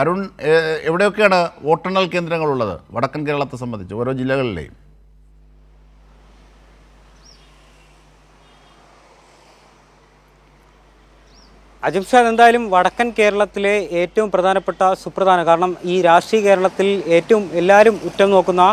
അരുൺ, എവിടെയൊക്കെയാണ് വോട്ടെണ്ണൽ കേന്ദ്രങ്ങളുള്ളത് വടക്കൻ കേരളത്തെ സംബന്ധിച്ച് ഓരോ ജില്ലകളിലെയും? അജിംഷാദ്, എന്തായാലും വടക്കൻ കേരളത്തിലെ ഏറ്റവും പ്രധാനപ്പെട്ട സുപ്രധാന, കാരണം ഈ രാഷ്ട്രീയ കേരളത്തിൽ ഏറ്റവും എല്ലാവരും ഉറ്റുനോക്കുന്ന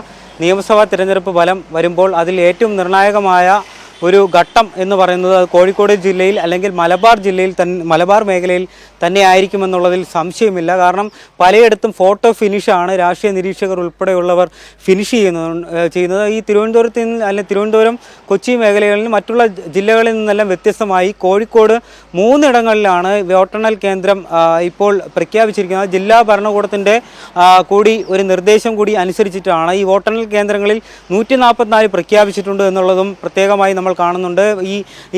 നിയമസഭാ തിരഞ്ഞെടുപ്പ് ഫലം വരുമ്പോൾ അതിൽ ഏറ്റവും നിർണായകമായ ഒരു ഘട്ടം എന്ന് പറയുന്നത് കോഴിക്കോട് ജില്ലയിൽ അല്ലെങ്കിൽ മലബാർ മേഖലയിൽ തന്നെ ആയിരിക്കുമെന്നുള്ളതിൽ സംശയമില്ല. കാരണം പലയിടത്തും ഫോട്ടോ ഫിനിഷാണ് രാഷ്ട്രീയ നിരീക്ഷകർ ഉൾപ്പെടെയുള്ളവർ ഫിനിഷ് ചെയ്യുന്നത്. ഈ തിരുവനന്തപുരത്ത് നിന്ന് അല്ലെങ്കിൽ തിരുവനന്തപുരം, കൊച്ചി മേഖലകളിൽ നിന്ന് മറ്റുള്ള ജില്ലകളിൽ നിന്നെല്ലാം വ്യത്യസ്തമായി കോഴിക്കോട് 3 ഇടങ്ങളിലാണ് വോട്ടെണ്ണൽ കേന്ദ്രം ഇപ്പോൾ പ്രഖ്യാപിച്ചിരിക്കുന്നത്. ജില്ലാ ഭരണകൂടത്തിൻ്റെ കൂടി ഒരു നിർദ്ദേശം കൂടി അനുസരിച്ചിട്ടാണ് ഈ വോട്ടെണ്ണൽ കേന്ദ്രങ്ങളിൽ 144 പ്രഖ്യാപിച്ചിട്ടുണ്ട് എന്നുള്ളതും പ്രത്യേകമായി നമ്മൾ കാണുന്നുണ്ട്.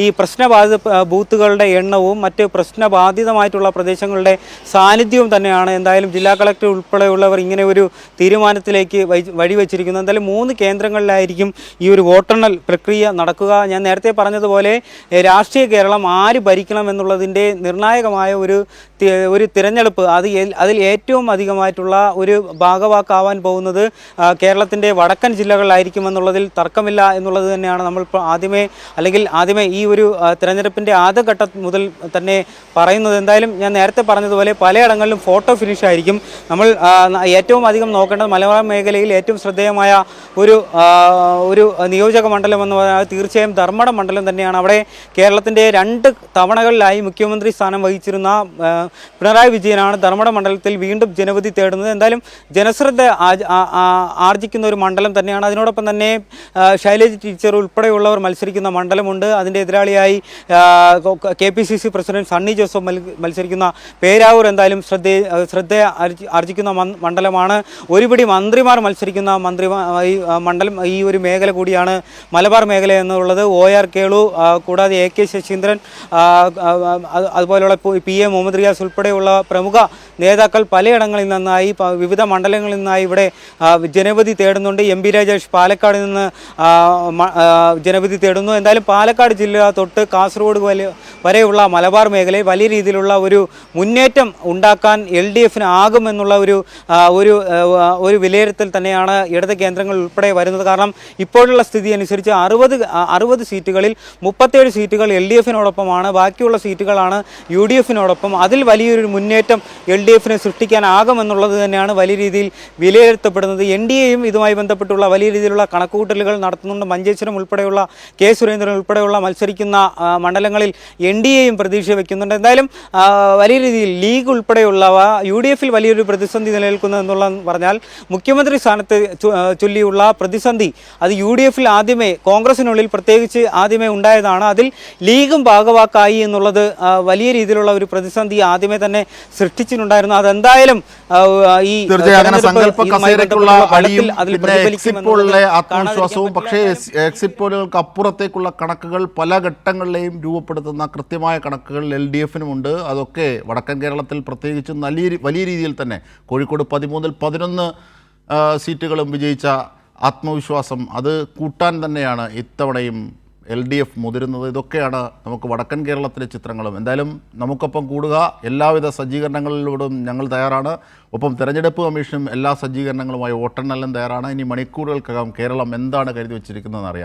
ഈ പ്രശ്നബാധിത ബൂത്തുകളുടെ എണ്ണവും മറ്റ് പ്രശ്നബാധിതമായിട്ടുള്ള പ്രദേശങ്ങളുടെ സാന്നിധ്യവും തന്നെയാണ് എന്തായാലും ജില്ലാ കളക്ടർ ഉൾപ്പെടെയുള്ളവർ ഇങ്ങനെ ഒരു തീരുമാനത്തിലേക്ക് വഴിവെച്ചിരിക്കുന്നത്. എന്തായാലും 3 കേന്ദ്രങ്ങളിലായിരിക്കും ഈ ഒരു വോട്ടെണ്ണൽ പ്രക്രിയ നടക്കുക. ഞാൻ നേരത്തെ പറഞ്ഞതുപോലെ രാഷ്ട്രീയ കേരളം ആര് ഭരിക്കണം എന്നുള്ളതിൻ്റെ നിർണായകമായ ഒരു തിരഞ്ഞെടുപ്പ്, അതിൽ ഏറ്റവും അധികമായിട്ടുള്ള ഒരു ഭാഗവാക്കാവാൻ പോകുന്നത് കേരളത്തിൻ്റെ വടക്കൻ ജില്ലകളിലായിരിക്കുമെന്നുള്ളതിൽ തർക്കമില്ല എന്നുള്ളത് തന്നെയാണ് നമ്മളിപ്പോൾ ആദ്യമേ ഈ ഒരു തിരഞ്ഞെടുപ്പിൻ്റെ ആദ്യഘട്ടം മുതൽ തന്നെ പറയുന്നത്. എന്തായാലും ഞാൻ നേരത്തെ പറഞ്ഞതുപോലെ പലയിടങ്ങളിലും ഫോട്ടോ ഫിനിഷ് ആയിരിക്കും. നമ്മൾ ഏറ്റവും അധികം നോക്കേണ്ടത് മലബാർ മേഖലയിൽ ഏറ്റവും ശ്രദ്ധേയമായ ഒരു നിയോജക മണ്ഡലം എന്ന് പറഞ്ഞാൽ തീർച്ചയായും ധർമ്മടം മണ്ഡലം തന്നെയാണ്. അവിടെ കേരളത്തിൻ്റെ 2 തവണകളിലായി മുഖ്യമന്ത്രി സ്ഥാനം വഹിച്ചിരുന്ന പിണറായി വിജയനാണ് ധർമ്മടം മണ്ഡലത്തിൽ വീണ്ടും ജനവിധി തേടുന്നത്. എന്തായാലും ജനശ്രദ്ധ ആർജിക്കുന്ന ഒരു മണ്ഡലം തന്നെയാണ്. അതിനോടൊപ്പം തന്നെ ശൈലജ ടീച്ചർ ഉൾപ്പെടെയുള്ളവർ മത്സരിക്കുന്ന മണ്ഡലമുണ്ട്. അതിൻ്റെ എതിരാളിയായി KPCC പ്രസിഡന്റ് സണ്ണി ജോസഫ് മത്സരിക്കുന്ന പേരാവൂർ എന്തായാലും ശ്രദ്ധ ആർജിക്കുന്ന മണ്ഡലമാണ്. ഒരുപിടി മന്ത്രിമാർ മത്സരിക്കുന്ന മണ്ഡലം ഈ ഒരു മേഖല കൂടിയാണ് മലബാർ മേഖല എന്നുള്ളത്. OR കേളു, കൂടാതെ AK ശശീന്ദ്രൻ, അതുപോലെയുള്ള PA മുഹമ്മദ് റിയാസ് ഉൾപ്പെടെയുള്ള പ്രമുഖ നേതാക്കൾ പലയിടങ്ങളിൽ നിന്നായി വിവിധ മണ്ഡലങ്ങളിൽ നിന്നായി ഇവിടെ ജനവിധി തേടുന്നുണ്ട്. MP രാജേഷ് പാലക്കാട് നിന്ന് ജനവിധി തേടുന്നു. എന്തായാലും പാലക്കാട് ജില്ല തൊട്ട് കാസർഗോഡ് വരെയുള്ള മലബാർ മേഖലയിൽ വലിയ രീതിയിലുള്ള ഒരു മുന്നേറ്റം ഉണ്ടാക്കാൻ LDFന് ആകുമെന്നുള്ള ഒരു വിലയിരുത്തൽ തന്നെയാണ് ഇടത് കേന്ദ്രങ്ങൾ ഉൾപ്പെടെ വരുന്നത്. കാരണം ഇപ്പോഴുള്ള സ്ഥിതി അനുസരിച്ച് 60 സീറ്റുകളിൽ 37 സീറ്റുകൾ LDFനോടൊപ്പമാണ്, ബാക്കിയുള്ള സീറ്റുകളാണ് UDFനോടൊപ്പം. അതിൽ വലിയൊരു മുന്നേറ്റം LDFന് സൃഷ്ടിക്കാനാകുമെന്നുള്ളത് തന്നെയാണ് വലിയ രീതിയിൽ വിലയിരുത്തപ്പെടുന്നത്. NDAയും ഇതുമായി ബന്ധപ്പെട്ടുള്ള വലിയ രീതിയിലുള്ള കണക്കുകൂട്ടലുകൾ നടത്തുന്നുണ്ട്. മഞ്ചേശ്വരം ഉൾപ്പെടെയുള്ള K സുരേന്ദ്രൻ ഉൾപ്പെടെയുള്ള മത്സരിക്കുന്ന മണ്ഡലങ്ങളിൽ NDAയും പ്രതീക്ഷ വയ്ക്കുന്നുണ്ട്. എന്തായാലും വലിയ രീതിയിൽ ലീഗ് ഉൾപ്പെടെയുള്ളവ UDFൽ വലിയൊരു പ്രതിസന്ധി നിലനിൽക്കുന്നു എന്നുള്ളതെന്ന് പറഞ്ഞാൽ മുഖ്യമന്ത്രി സ്ഥാനത്ത് ചൊല്ലിയുള്ള പ്രതിസന്ധി അത് UDFൽ കോൺഗ്രസിനുള്ളിൽ പ്രത്യേകിച്ച് ആദ്യമേ ഉണ്ടായതാണ്. അതിൽ ലീഗും ഭാഗവാക്കായി എന്നുള്ളത് വലിയ രീതിയിലുള്ള ഒരു പ്രതിസന്ധി ആദ്യമേ തന്നെ സൃഷ്ടിച്ചിട്ടുണ്ടായിരുന്നു. അതെന്തായാലും ഈ ആത്മവിശ്വാസവും, പക്ഷേ എക്സിറ്റ് പോളുകൾക്ക് അപ്പുറത്തേക്കുള്ള കണക്കുകൾ പല ഘട്ടങ്ങളിലെയും രൂപപ്പെടുത്തുന്ന കൃത്യമായ കണക്കുകൾ LDFനുമുണ്ട്. അതൊക്കെ വടക്കൻ കേരളത്തിൽ പ്രത്യേകിച്ചും വലിയ രീതിയിൽ തന്നെ കോഴിക്കോട് 13-ൽ 11 സീറ്റുകളും വിജയിച്ച ആത്മവിശ്വാസം അത് കൂട്ടാൻ തന്നെയാണ് ഇത്തവണയും LDF മുതിരുന്നത്. ഇതൊക്കെയാണ് നമുക്ക് വടക്കൻ കേരളത്തിലെ ചിത്രങ്ങളും. എന്തായാലും നമുക്കൊപ്പം കൂടുക, എല്ലാവിധ സജ്ജീകരണങ്ങളിലൂടെയും ഞങ്ങൾ തയ്യാറാണ്. ഒപ്പം തെരഞ്ഞെടുപ്പ് കമ്മീഷനും എല്ലാ സജ്ജീകരണങ്ങളുമായി വോട്ടെണ്ണെല്ലാം തയ്യാറാണ്. ഇനി മണിക്കൂറുകൾക്കകം കേരളം എന്താണ് കരുതി വച്ചിരിക്കുന്നതെന്ന് അറിയാം.